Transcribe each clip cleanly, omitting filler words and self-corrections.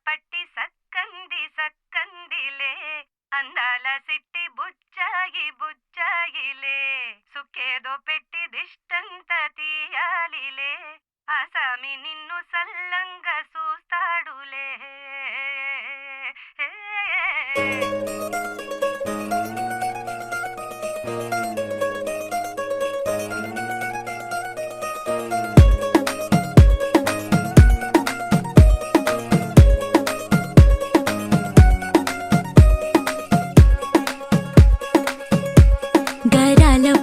పట్టి సక్కంది సక్కందిలే అందాల సిట్టి బుచ్చాయి బుచ్చాయిలే సుఖేదో పెట్టి దిష్టంత తీయాలిలే ఆసామి నిన్ను సల్లంగా చూస్తాడులే.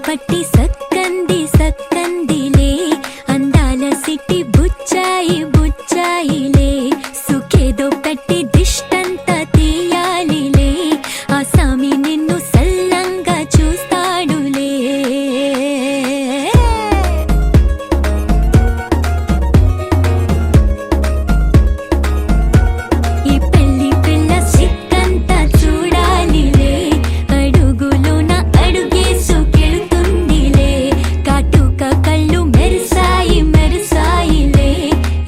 పట్టి సక్కంది సక్కందిలే అందాల సిట్టి బుచ్చాయి బుచ్చాయిలే సుఖేదో పెట్టి దిష్టంత తీయాలిలే ఆసామి నిన్ను సల్లంగా చూస్తాడులే. ఈ పెళ్లి పిల్ల సిక్కంతా చూడాలిలే అడుగులోన అడుగేసు కళ్ళు మెరిసాయి మెరిసాయిలే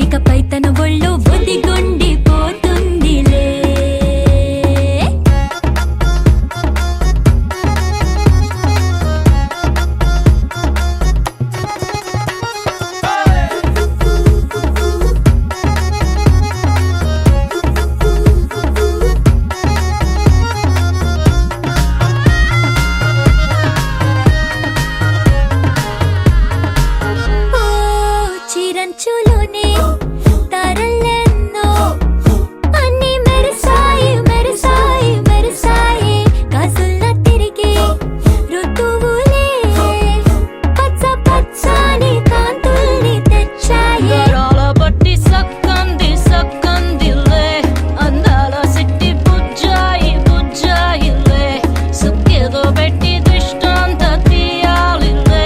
ఇకపై తన ఒళ్ళు ఒదిగొండి పోతుందిలే. చిరంచులోనే తారలెన్నో అన్ని మెరిసాయి మెరిసాయి మెరిసాయి కాసుల్లా తిరిగి ఋతువులే పచ్చ పచ్చని కాంతుల్ని తెచ్చాయి. పట్టి సక్కంది సక్కందిలే అందాల సిట్టి బుజ్జాయి బుజ్జాయిలే సుఖేదో పెట్టి దిష్టంత తీయాలిలే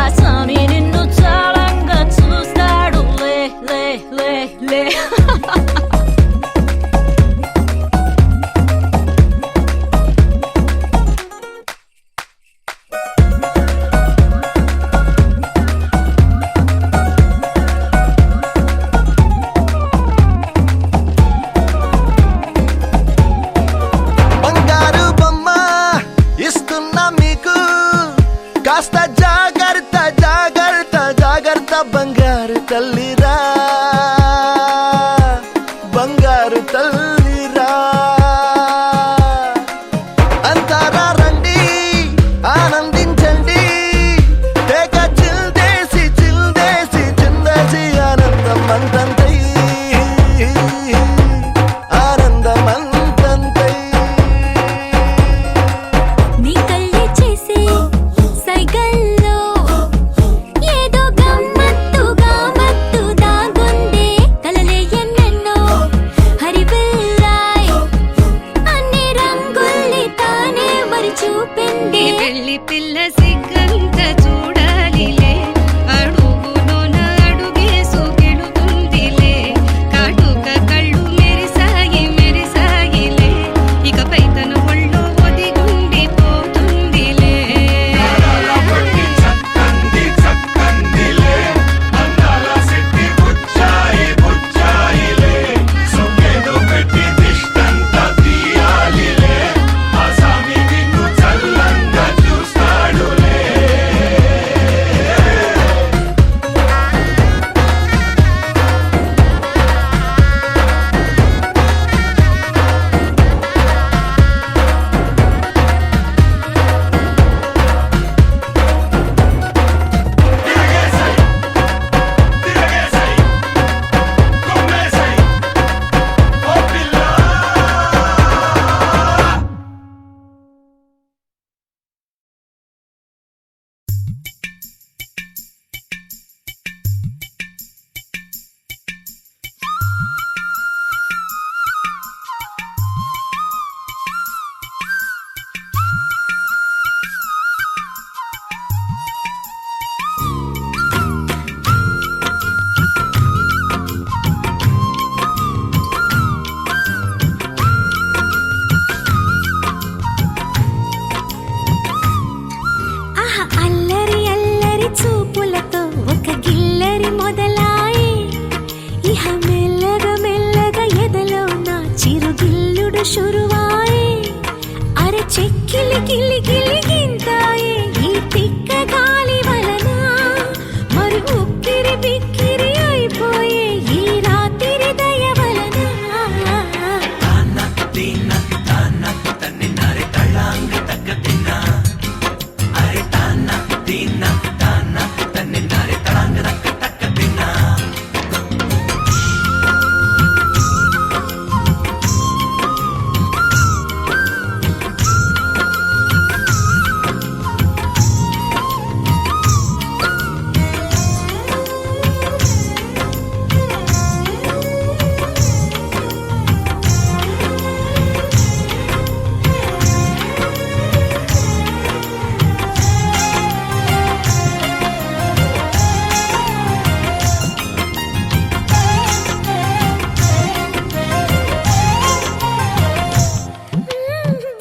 ఆసామి నిన్ను చాలంగా చూస్తాడు లే లే లే లే. బంగారు బొమ్మ ఇస్తున్నా మీకు కాస్త జాగ్రత్త జాగ్రత్త జాగ్రత్త బంగారు తల్లిరా బంగారు తల్లిరా అంతారా రండి ఆనందించండి తేక చిల్దేసి చిల్దేసి చిందేసి ఆనందం అంతంతై ఆనందం అంతంతై. నీ కళ్ళే చేసే సైగల్లో ఏదో గమ్మత్తుగా మత్తు దాగుందే కలలే ఎన్నెన్నో హరిబిల్లాయ్ అన్ని రంగుల్ని తానే మరి చూపింది. పెళ్లి పిల్ల సిగ్గంత చూడాలిలే అడుగులోన అడుగేసు గెలుతుందిలే కాటుక కళ్ళు మెరిసాయి మెరిసాయిలే ఇకపై తన ఒళ్ళు ఒదిగుండి పోతుందిలే. ఆసామి నిన్ను చల్లంగా చూస్తాడులే. గిల్లి గిల్లి గిల్లి గింతాయే ఈ తిక్క గాలి వలన మరి ఉక్కిరి బిక్కిరి అయిపోయే ఈ రాత్రి దయ వలన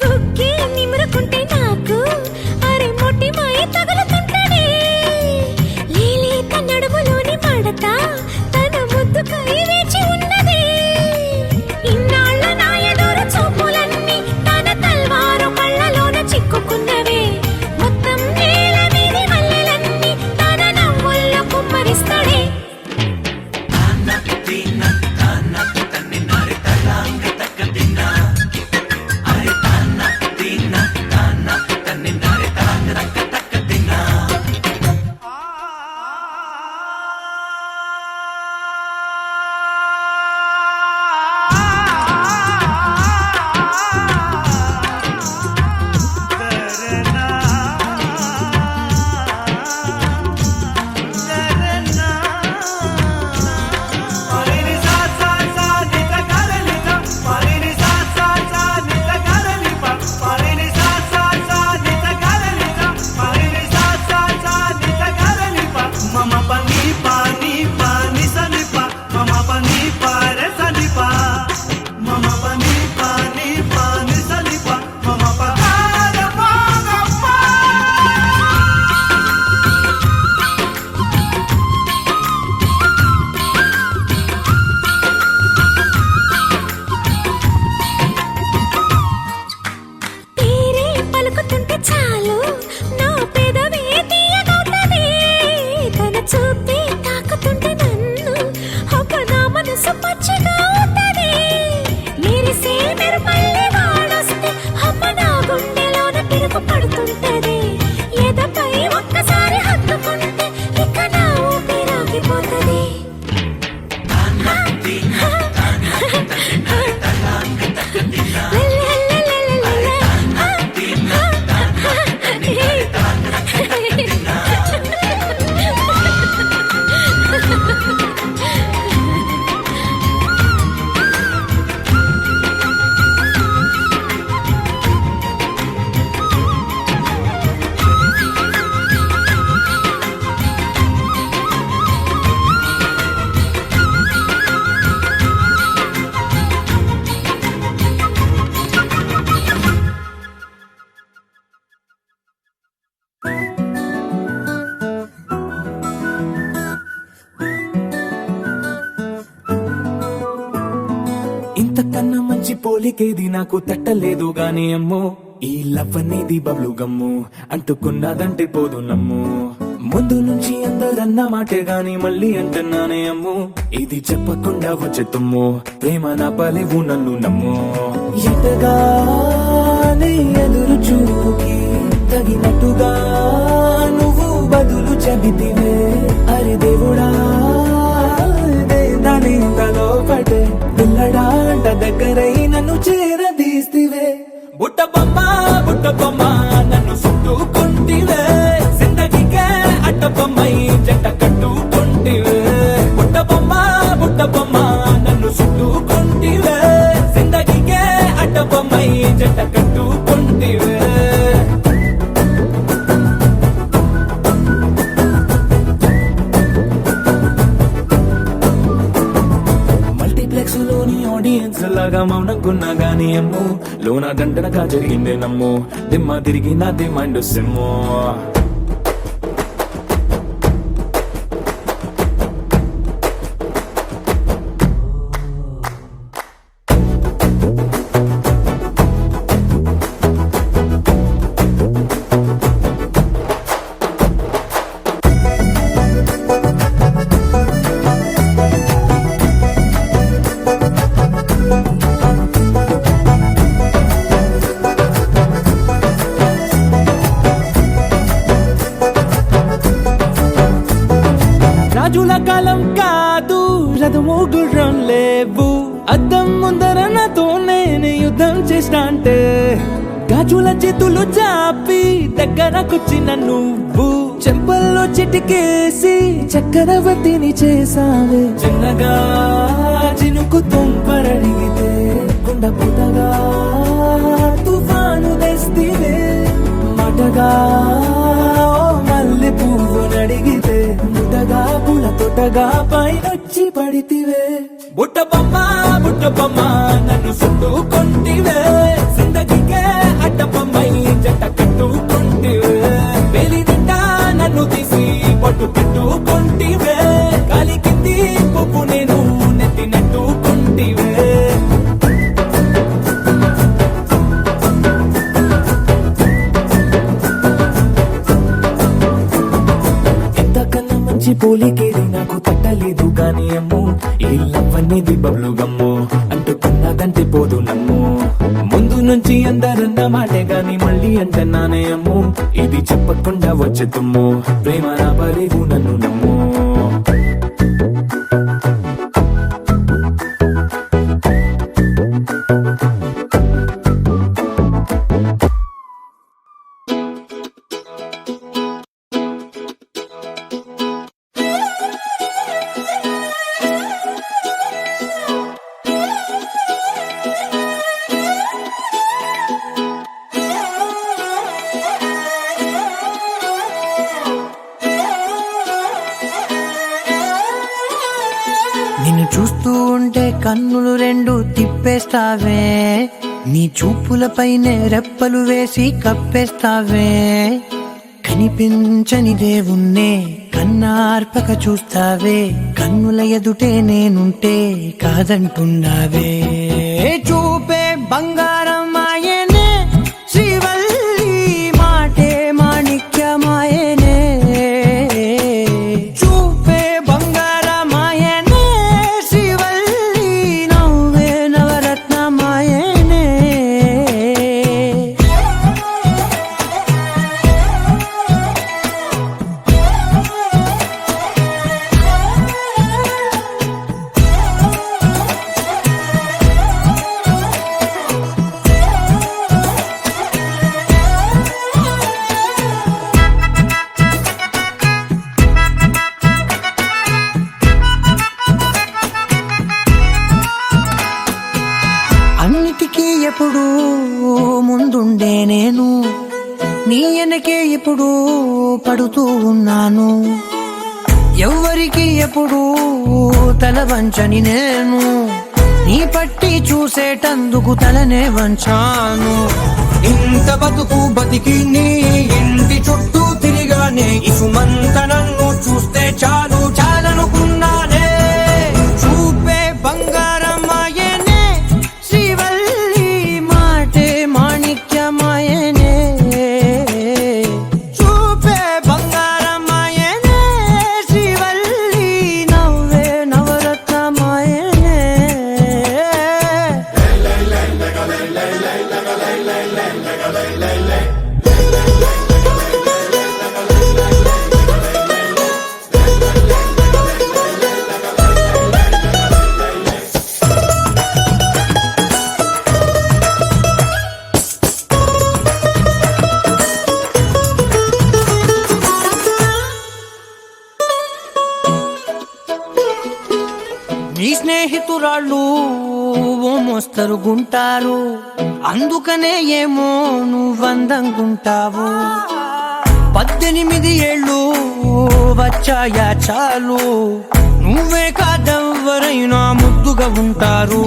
బుక్కి నిమురుకుంటే నాకు అరే మొట్టి మాయ తగులుతుంటనే లేలేత నడుములోని మడత తన ముద్దుకై వేచి ఉన్నదే ఇన్నాళ్ళ నా ఎదురు చూపులన్నీ తన తల్వారు కళ్ళలోన చిక్కుకున్నవే మొత్తం నేల మీది మల్లెలన్నీ తన నవ్వుల్లో కుమ్మరిస్తాడే పేరే పలుకుతుంటే చాలు నా పెదవే తీయగవుతది తన చూపే తాకుతుంటే నన్ను అప్పుడు నా మనసు పచ్చిగా అవుతది మెరిసే మెరుపల్లి వాడొస్తే అమ్మ నా గుండెలోన పిరుపు పడుతుంటది ఎదపై ఒక్కసారి హత్తుకుంటే ఇక నా ఊపిరాగిపోతది ఇంతకన్నా మంచి పోలికేది నాకు తట్టలేదు గాని అమ్మో ఈ లవ్ అనేది బబ్లు గమ్ము అంటుకున్నదంటే పోదు నమ్ము ముందు నుంచి అందరన్న మాటే గాని మళ్ళీ అంటున్నానే అమ్ము ఇది చెప్పకుండా వచ్చే తుమ్ము ప్రేమ నా పలేవు నన్ను నమ్ము ఎటగానే ఎదురు చూకి తగినట్టుగా నువ్వు బదులు చెబితివే అరే దేవుడా దానింతలో పడే పిల్లడాంట దగ్గరై నన్ను చేరదీస్తివే బుట్ట బొమ్మ నన్ను చుట్టుకుంటివే జిందగీకే అట్ట బొమ్మై జంట కట్టుకుంటివే బుట్ట బొమ్మ నన్ను చుట్టుకుంటివే జిందగీకే అట్ట బొమ్మై జంట కట్టుకుంటివే ఆడియన్స్ లాగా మౌనంకున్నా గానీ అమ్ము లోన దండనగా జరిగిందే నమ్ము దిమ్మ తిరిగి నాది మైండ్ సిమ్ము రాజుల కాలం కాదు, రథము గుర్రం లేవు. అద్దం ముందర నాతో నేను యుద్ధం చేస్తా అంటే గాజుల చేతులు చాపి దగ్గరకొచ్చిన నువ్వు చెంపల్లో చిటికేసి చక్రవర్తిని చేసావే. చిన్నగా చినుకు తుంపరడిగితే కుండ పుటగా తుఫాను తెస్తివే. మాటగా మల్లె పువ్వు నడిగితే ముటగా పుల తొటగా పైనొచ్చి పడితివే. బుట్ట బొమ్మ నన్ను చుట్టుకొంటివే. జిందగీకే అడ్డపమ్మై జంట కట్టుకొంటివే. వేలి నిండా నన్ను తీసి పట్టు పెట్టుకొంటివే. కాలి కింది పువ్వు నేను నెత్తినట్టుకొంటివే. ఎంతకన్నా మంచి పోలికేది నాకు తట్టలేదు గాని అమ్మో, ఈ లవ్ అనేది బబ్లు గమ్ము అంటుకున్నదంటే పోదు నమ్ము. ముందు నుంచి అందరన్న మాటే గాని మళ్ళీ అంటున్నానే అమ్ము, ఇది చెప్పకుండా వచ్చే తుమ్ము. ప్రేమ నా పరేగు నన్ను నమ్ము. నిన్ను చూస్తూ ఉంటే కన్నులు రెండు తిప్పేస్తావే. నీ చూపులపైనే రెప్పలు వేసి కప్పేస్తావే. కనిపించని దేవుణ్ణే కన్నార్పక చూస్తావే. కన్నుల ఎదుటే నేనుంటే కాదంటున్నావే. చూపే బంగారం ఆయనే, శ్రీవల్లి మాటే మాణిక్యమాయనే. చూపే బంగారమాయనే, శ్రీవల్లి నవ్వే నవరత్నమాయనే. అన్నిటికీ ఎప్పుడు ముందుండే నేను, నీ వెనకే ఎప్పుడు పడుతూ ఉన్నాను. ఎవ్వరికి ఎప్పుడు తల వంచని నేను, నీ పట్టి చూసేటందుకు తలనే వంచాను. ఇంత బతుకు బతికి నీ ఇంటి చుట్టూ తిరిగానే, ఇసుమంత నన్ను చూస్తే చాలు చాలనుకున్నానే. చూపే బంగారమాయనే, శ్రీవల్లి మాటే మాణిక్యమాయనే. చూపే బంగారమాయనే, శ్రీవల్లి నవ్వే నవరత్నమాయనే. నీ స్నేహితురాళ్ళు ఓ మోస్తరుగుంటారు, అందుకనే ఏమో నువ్వందంగుంటావు. 18 ఏళ్ళు వచ్చాయా చాలు, నువ్వే కాదెవ్వరైనా ముద్దుగా ఉంటారు.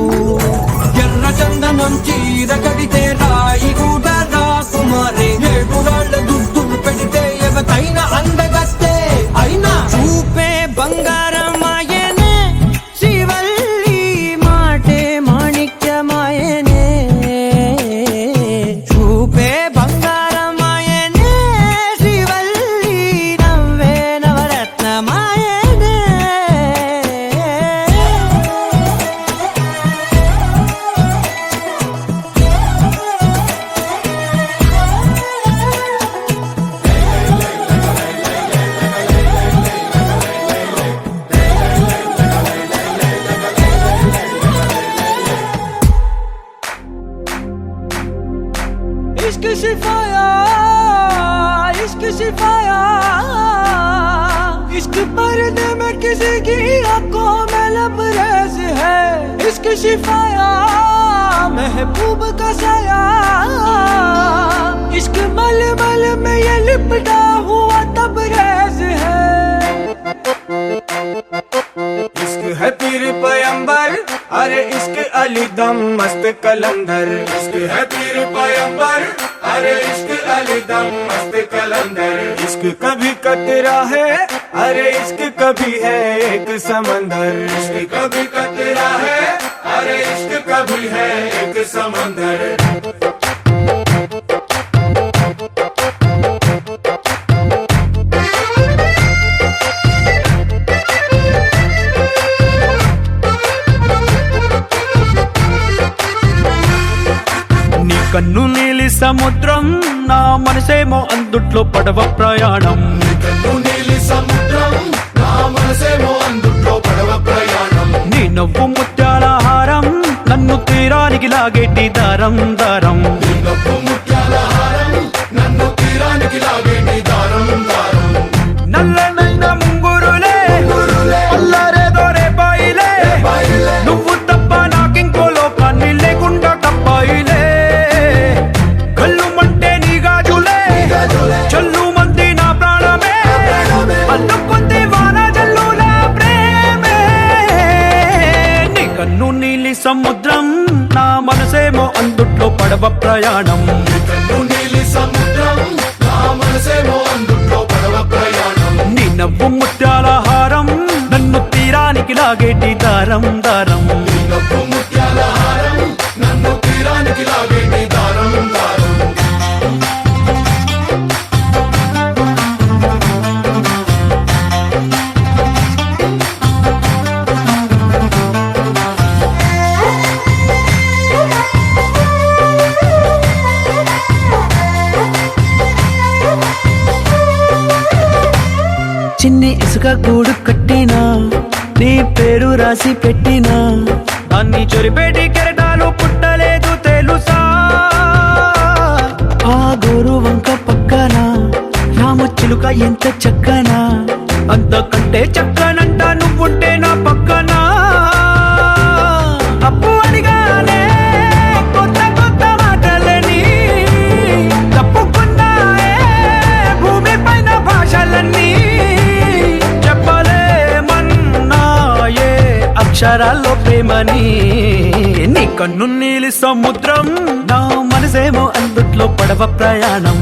ఎర్ర చందనం చీర కడితే రాయి కూడా రాకుమారే, 7 రాళ్ళ దుద్దులు పెడితే ఎవతైనా అందగస్తే. అయినా చూపే బంగారమాయనే, శ్రీవల్లి మాటే మాణిక్యమాయనే. చూపే బంగారమాయనే, శ్రీవల్లి నవ్వే నవరత్నమాయనే. शिफाया इश्क शिफाया इश्क पर्दे में किसी की आंखों में लबरेज है इश्क शिफाया महबूब का साया इश्क मलमल में ये लिपटा हुआ तबरेज है इश्क है पीर पैगंबर अरे इश्क अली दम मस्त कलंदर इश्क है पीर पैगंबर अरे इश्क अली दम मस्त कलंदर इश्क कभी कतरा है अरे इश्क कभी है एक समंदर इश्क कभी कतरा है अरे इश्क कभी है एक समंदर కన్ను నీలి సముద్రం నా మనసేమో అందుట్లో పడవ ప్రయాణం కన్ను నీలి సముద్రం నా మనసేమో అందుట్లో పడవ ప్రయాణం నీ నవ్వు ముత్యాల హారం నన్ను తీరానికి లాగేటి దారం దారం నీ నవ్వు ముత్యాల హారం నన్ను తీరానికి లాగేటి దారం దారం నల్లనైన ముంగురులే అల్లరేదో రేపాయిలే నువ్వు తప్ప నాకింకో లోకాన్ని లేకుండా తప్పాయిలే కళ్ళుమంటే నీ గాజులే చల్లు మంది నా ప్రాణమే అల్లుకుంది వాన జల్లుల ప్రేమే నీ కన్ను నీలి సముద్రం నా మనసేమో అందుట్లో పడవ ప్రయాణం కన్ను నీలి సముద్రం నా మనసేమో అందుట్లో పడవ ప్రయాణం నీ నవ్వు ముత్యాల హారం నన్ను తీరానికి లాగేటి దారం దారం నీ నవ్వు ముత్యాల హారం నన్ను తీరానికి లాగేటి దారం దారం చిన్ని ఇసుక గూడు కట్టినా నీ పేరు రాసి పెట్టినా దాన్ని చొరిపేటి కెరటాలు పుట్టలేదు తెలుసా ఆ గోరు వంక పక్కన రామచిలుక ఎంత చక్కనా అంతకంటే చక్కనంట నువ్వుంటే నా పక్కన అప్పు అడిగానే కొత్త కొత్త మాటలని తప్పుకున్నాయే భూమి పైన భాషలన్నీ చెప్పలేమన్నాయే అక్షరాల్లో ప్రేమని నీ కన్ను నీలి సముద్రం నా మనసేమో అందుట్లో పడవ ప్రయాణం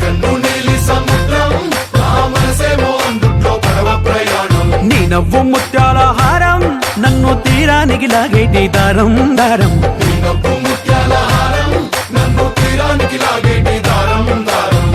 కన్ను నీలి సముద్రం నా మనసేమో అందుట్లో పడవ ప్రయాణం నీ నవ్వు ముత్యాల హారం నన్ను తీరానికి లాగేటి దారం దారం నీ నవ్వు ముత్యాల హారం నన్ను తీరానికి లాగేటి దారం దారం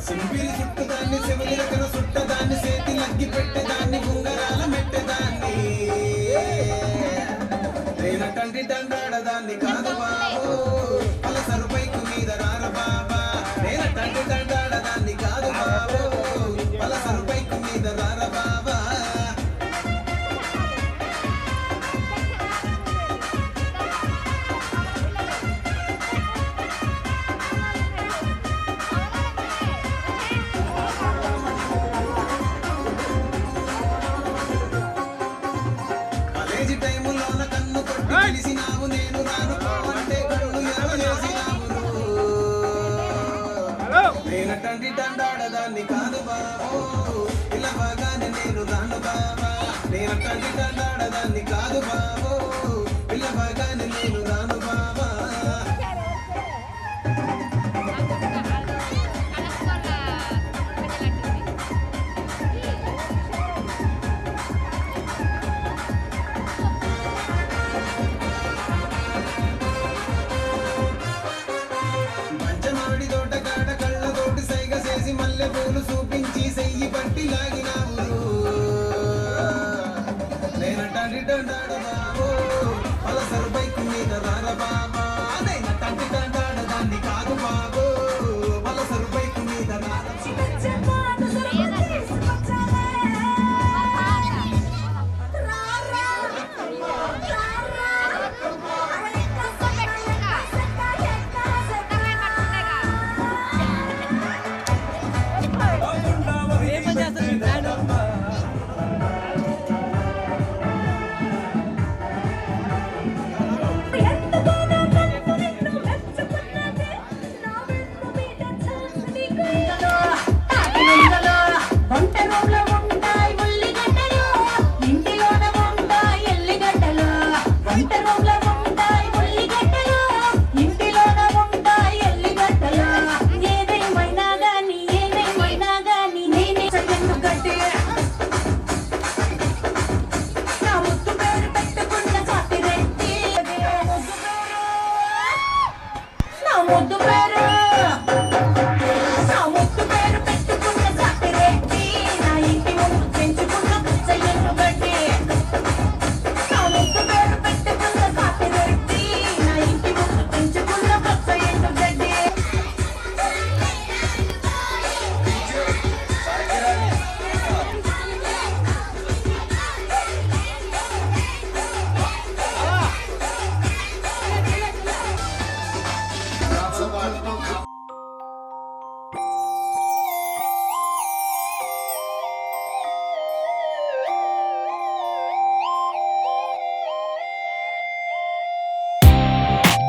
సింపిరి చుట్టదాన్ని శివలిలకన సుట్టదాన్ని సేతి లగ్గి పెట్టేదాన్ని ఉంగరాల మెట్టేదాన్ని నేను తండ్రి దండాడదాన్ని కాదు బాబు పలసరు బైకు మీద రార బాబా నేను తండ్రి దండాడదాన్ని కాదు బాబు పలసరు బైకు మీద రార బాబా కాలేజీ టైములోన కన్ను కొట్టి పిలిచినావు నేను రాను అంటే కళ్ళు ఎరగలేసినావు నేను తండ్రి దండాడదాన్ని కాదు బాబు పిలవగానే నేను రాను బాబా నేనట్టంటి దండాడదాన్ని కాదు బాబో పిల్ల బాగానే నేను రాను బాబా పంచమాడి తోట కాడ కళ్ళతోటి సైగ చేసి మల్లె పూలు చూపించి సెయ్యి పట్టి లాగినావు నేనట్టంటి దండాడ బాబో పలసరు బైకు మీద రార బాబా